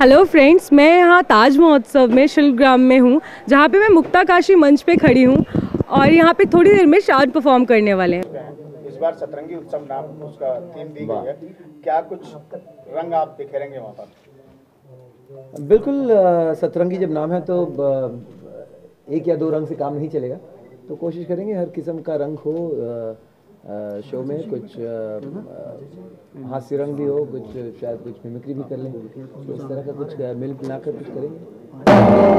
Hello friends, मैं यहाँ ताज महोत्सव में शिल्पग्राम में हूँ, जहाँ पे मैं मुक्ताकाशी मंच पे खड़ी हूँ और यहाँ पे थोड़ी देर में शाद परफॉर्म करने वाले हैं। इस बार सतरंगी उत्सव नाम उसका थीम दी गई है, क्या कुछ रंग आप बिखेरेंगे वहाँ पर? बिल्कुल। सतरंगी जब नाम है तो एक या दो रंग से काम नहीं चलेगा, तो कोशिश करेंगे हर किस्म का रंग हो शो में। कुछ हास्य रंग भी हो, कुछ शायद कुछ मिमिक्री भी कर लें, तो इस तरह का कुछ मिल मिलाकर कुछ करेंगे।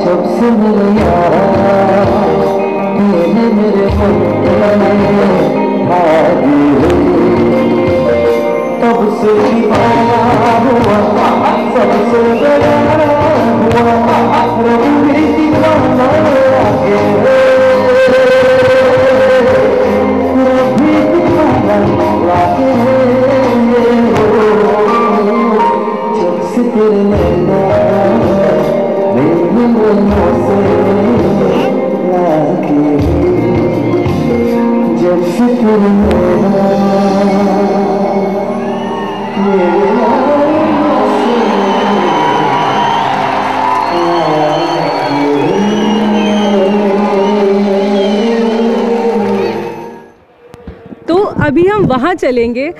जब से मेरे तब से अभी हम वहाँ चलेंगे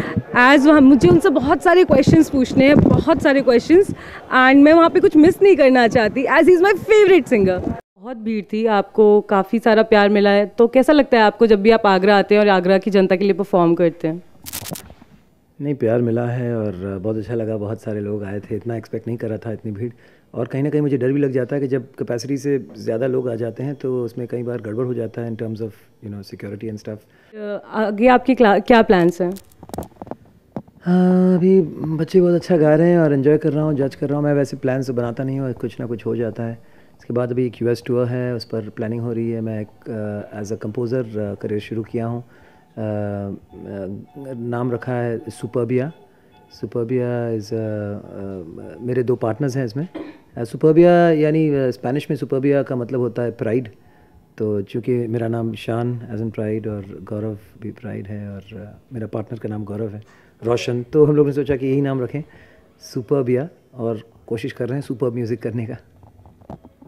मुझे उनसे बहुत सारे क्वेश्चंस पूछने हैं, बहुत सारे क्वेश्चंस, एंड मैं वहाँ पे कुछ मिस नहीं करना चाहती as he is my favourite singer. बहुत भीड़ थी, आपको काफ़ी सारा प्यार मिला है, तो कैसा लगता है आपको जब भी आप आगरा आते हैं और आगरा की जनता के लिए परफॉर्म करते हैं? नहीं, प्यार मिला है और बहुत अच्छा लगा। बहुत सारे लोग आए थे, इतना एक्सपेक्ट नहीं कर रहा था इतनी भीड़। और कहीं ना कहीं मुझे डर भी लग जाता है कि जब कैपेसिटी से ज़्यादा लोग आ जाते हैं तो उसमें कई बार गड़बड़ हो जाता है in terms of security and stuff. आगे आपके क्या प्लान्स हैं? अभी बच्चे बहुत अच्छा गा रहे हैं और एंजॉय कर रहा हूँ, जज कर रहा हूँ। मैं वैसे प्लान्स तो बनाता नहीं हूँ, कुछ ना कुछ हो जाता है। इसके बाद अभी एक US टूर है, उस पर प्लानिंग हो रही है। मैं एज अ कंपोज़र करियर शुरू किया हूँ। नाम रखा है सुपरबिया। सुपरबिया इज़ मेरे दो पार्टनर्स हैं इसमें। सुपरबिया यानी स्पेनिश में सुपरबिया का मतलब होता है प्राइड। तो चूँकि मेरा नाम शान एज एन प्राइड और गौरव भी प्राइड है, और मेरा पार्टनर का नाम गौरव है, रोशन, तो हम लोगों ने सोचा कि यही नाम रखें, सुपरबिया, और कोशिश कर रहे हैं सुपर म्यूज़िक करने का।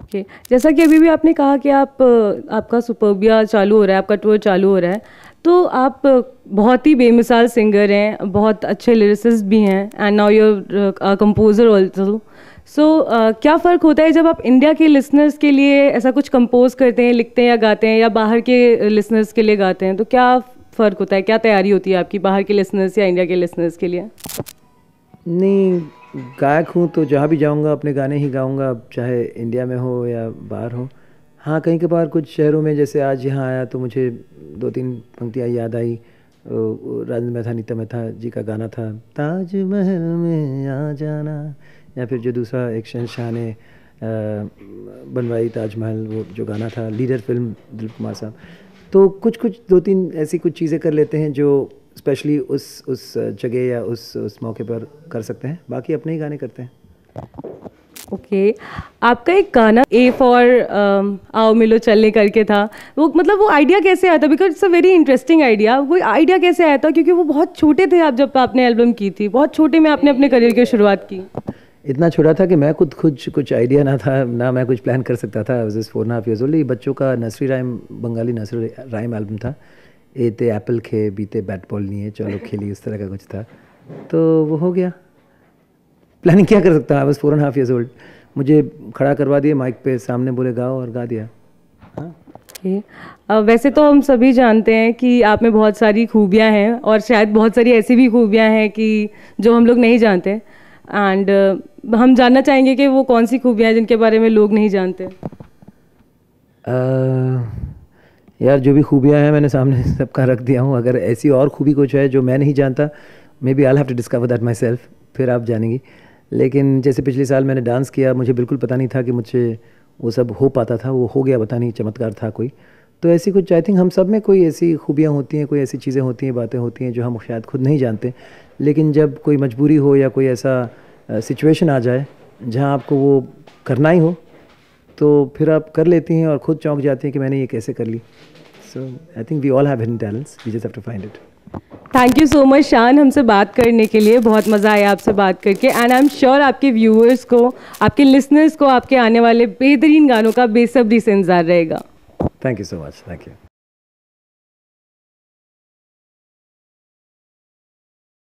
ओके, जैसा कि अभी भी आपने कहा कि आपका सुपरबिया चालू हो रहा है, आपका टूर चालू हो रहा है, तो आप बहुत ही बेमिसाल सिंगर हैं, बहुत अच्छे लिरिसिस्ट भी हैं, and now you're composer also. So क्या फ़र्क होता है जब आप इंडिया के लिसनर्स के लिए ऐसा कुछ कंपोज करते हैं, लिखते हैं या गाते हैं, या बाहर के लिसनर्स के लिए गाते हैं? तो क्या फ़र्क होता है, क्या तैयारी होती है आपकी बाहर के लिसनर्स या इंडिया के लिसनर्स के लिए? नहीं, गायक हूँ तो जहाँ भी जाऊँगा अपने गाने ही गाऊँगा, चाहे इंडिया में हो या बाहर हो। हाँ, कहीं के बाहर कुछ शहरों में, जैसे आज यहाँ आया तो मुझे 2-3 पंक्तियाँ याद आई। राजेंद्र मेहता नीता मेहता जी का गाना था, ताजमहल में आ जाना, या फिर जो दूसरा एक शहंशाह ने बनवाई ताजमहल, वो जो गाना था, लीडर फिल्म, दिलीप कुमार साहब। तो कुछ 2-3 ऐसी कुछ चीज़ें कर लेते हैं जो स्पेशली उस जगह या उस मौके पर कर सकते हैं। बाकी अपने ही गाने करते हैं। ओके, आपका एक गाना ए फॉर आओ मिलो चलने करके था, वो आइडिया कैसे आया था? Because it's a very interesting idea. वो आइडिया कैसे आया था, क्योंकि वो बहुत छोटे थे आप जब आपने एल्बम की थी, बहुत छोटे में आपने अपने करियर की शुरुआत की। इतना छोटा था कि मैं खुद कुछ आइडिया ना था, ना मैं कुछ प्लान कर सकता था। Just 4.5 years old। ये बच्चों का nursery rhyme, Bengali nursery rhyme album था। एते एप्पल खे बीते बैट बॉल नहीं है चलो खेली, उस तरह का कुछ था, तो वो हो गया। प्लानिंग क्या कर सकता है, बस 4.5 years old। मुझे खड़ा करवा दिए माइक पे सामने, बोले गाओ, और गा दिया। हाँ, वैसे तो हम सभी जानते हैं कि आप में बहुत सारी खूबियां हैं, और शायद बहुत सारी ऐसी भी खूबियां हैं कि जो हम लोग नहीं जानते, एंड हम जानना चाहेंगे कि वो कौन सी खूबियां हैं जिनके बारे में लोग नहीं जानते। यार, जो भी खूबियाँ हैं मैंने सामने सबका रख दिया हूँ। अगर ऐसी और खूबी कुछ है जो मैं नहीं जानता, maybe I have to discover that myself, फिर आप जानेंगी। लेकिन जैसे पिछले साल मैंने डांस किया, मुझे बिल्कुल पता नहीं था कि मुझसे वो सब हो पाता था, वो हो गया, पता नहीं चमत्कार था कोई। तो ऐसी कुछ, आई थिंक हम सब में कोई ऐसी खूबियाँ होती हैं, कोई ऐसी चीज़ें होती हैं, बातें होती हैं जो हम शायद खुद नहीं जानते, लेकिन जब कोई मजबूरी हो या कोई ऐसा सिचुएशन आ जाए जहाँ आपको वो करना ही हो, तो फिर आप कर लेती हैं और खुद चौंक जाती हैं कि मैंने ये कैसे कर ली। So I think we all have hidden talents, we just have to find it. Thank you so much Shaan, हमसे बात करने के लिए। बहुत मज़ा आया आपसे बात करके, एंड आई एम श्योर आपके व्यूअर्स को, आपके लिसनर्स को आपके आने वाले बेहतरीन गानों का बेसब्री से इंतज़ार रहेगा। Thank you so much, thank you.